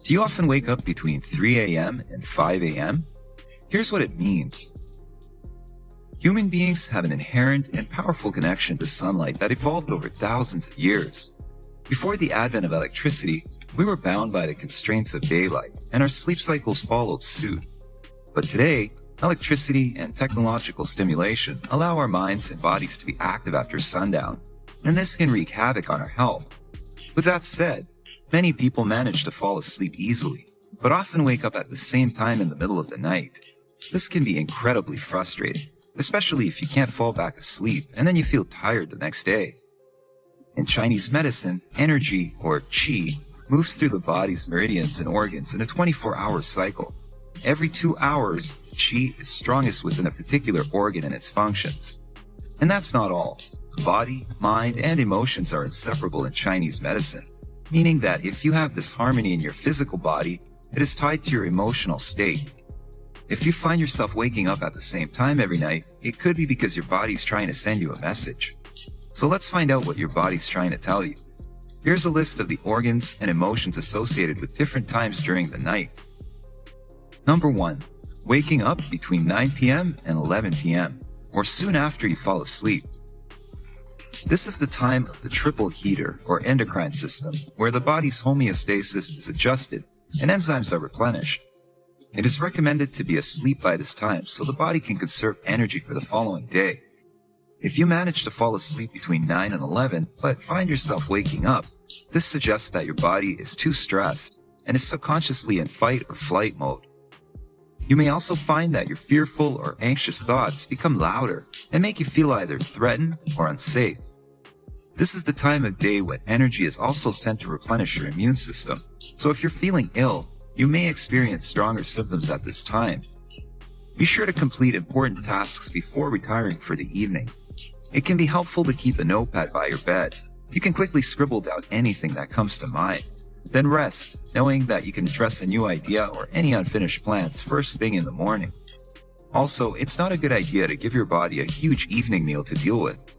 Do you often wake up between 3 a.m. and 5 a.m.? Here's what it means. Human beings have an inherent and powerful connection to sunlight that evolved over thousands of years. Before the advent of electricity, we were bound by the constraints of daylight, and our sleep cycles followed suit. But today, electricity and technological stimulation allow our minds and bodies to be active after sundown, and this can wreak havoc on our health. With that said, many people manage to fall asleep easily, but often wake up at the same time in the middle of the night. This can be incredibly frustrating, especially if you can't fall back asleep and then you feel tired the next day. In Chinese medicine, energy, or qi, moves through the body's meridians and organs in a 24-hour cycle. Every 2 hours, qi is strongest within a particular organ and its functions. And that's not all. Body, mind, and emotions are inseparable in Chinese medicine, meaning that if you have disharmony in your physical body, it is tied to your emotional state. If you find yourself waking up at the same time every night, it could be because your body's trying to send you a message. So let's find out what your body's trying to tell you. Here's a list of the organs and emotions associated with different times during the night. Number 1. Waking up between 9 p.m. and 11 p.m., or soon after you fall asleep. This is the time of the triple heater, or endocrine system, where the body's homeostasis is adjusted and enzymes are replenished. It is recommended to be asleep by this time so the body can conserve energy for the following day. If you manage to fall asleep between 9 and 11 but find yourself waking up, this suggests that your body is too stressed and is subconsciously in fight or flight mode. You may also find that your fearful or anxious thoughts become louder and make you feel either threatened or unsafe. This is the time of day when energy is also sent to replenish your immune system, so if you're feeling ill, you may experience stronger symptoms at this time. Be sure to complete important tasks before retiring for the evening. It can be helpful to keep a notepad by your bed. You can quickly scribble down anything that comes to mind. Then rest, knowing that you can address a new idea or any unfinished plans first thing in the morning. Also, it's not a good idea to give your body a huge evening meal to deal with.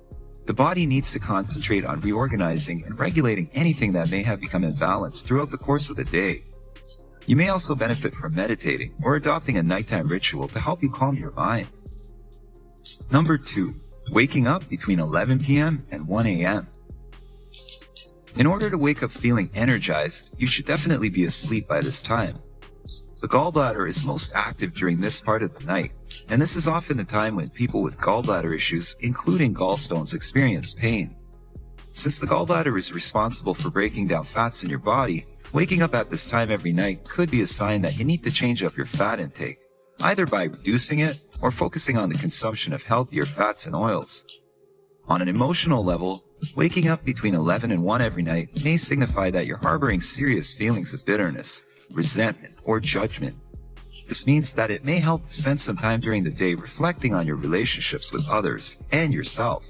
The body needs to concentrate on reorganizing and regulating anything that may have become imbalanced throughout the course of the day. You may also benefit from meditating or adopting a nighttime ritual to help you calm your mind. Number 2. Waking up between 11 p.m. and 1 a.m. In order to wake up feeling energized, you should definitely be asleep by this time. The gallbladder is most active during this part of the night, and this is often the time when people with gallbladder issues, including gallstones, experience pain. Since the gallbladder is responsible for breaking down fats in your body, waking up at this time every night could be a sign that you need to change up your fat intake, either by reducing it or focusing on the consumption of healthier fats and oils. On an emotional level, waking up between 11 and 1 every night may signify that you're harboring serious feelings of bitterness, resentment, or judgment. This means that it may help to spend some time during the day reflecting on your relationships with others and yourself.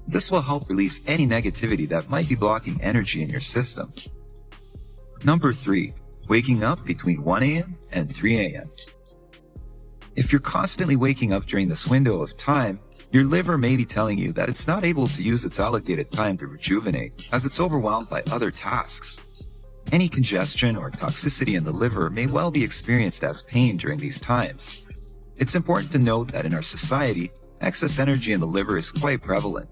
This will help release any negativity that might be blocking energy in your system. Number 3. Waking up between 1 a.m. and 3 a.m. If you're constantly waking up during this window of time, your liver may be telling you that it's not able to use its allocated time to rejuvenate, as it's overwhelmed by other tasks. Any congestion or toxicity in the liver may well be experienced as pain during these times. It's important to note that in our society, excess energy in the liver is quite prevalent.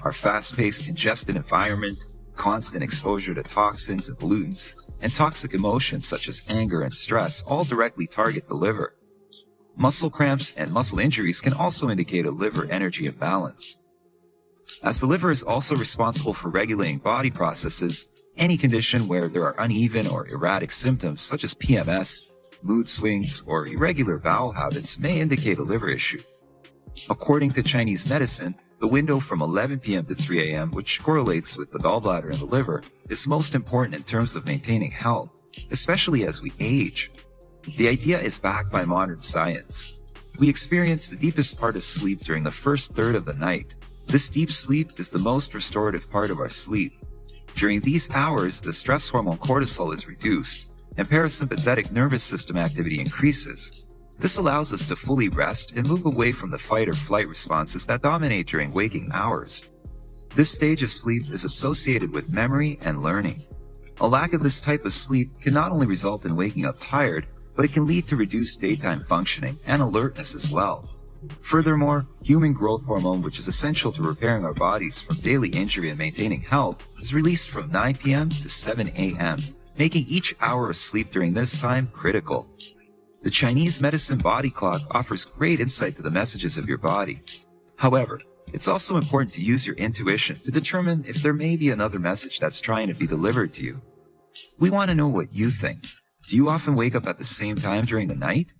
Our fast-paced, congested environment, constant exposure to toxins and pollutants, and toxic emotions such as anger and stress all directly target the liver. Muscle cramps and muscle injuries can also indicate a liver energy imbalance. As the liver is also responsible for regulating body processes, any condition where there are uneven or erratic symptoms such as PMS, mood swings, or irregular bowel habits may indicate a liver issue. According to Chinese medicine, the window from 11 p.m. to 3 a.m., which correlates with the gallbladder and the liver, is most important in terms of maintaining health, especially as we age. The idea is backed by modern science. We experience the deepest part of sleep during the first third of the night. This deep sleep is the most restorative part of our sleep. During these hours, the stress hormone cortisol is reduced, and parasympathetic nervous system activity increases. This allows us to fully rest and move away from the fight or flight responses that dominate during waking hours. This stage of sleep is associated with memory and learning. A lack of this type of sleep can not only result in waking up tired, but it can lead to reduced daytime functioning and alertness as well. Furthermore, human growth hormone, which is essential to repairing our bodies from daily injury and maintaining health, is released from 9 p.m. to 7 a.m., making each hour of sleep during this time critical. The Chinese medicine body clock offers great insight to the messages of your body. However, it's also important to use your intuition to determine if there may be another message that's trying to be delivered to you. We want to know what you think. Do you often wake up at the same time during the night?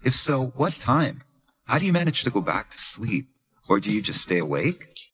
If so, what time? How do you manage to go back to sleep? Or do you just stay awake?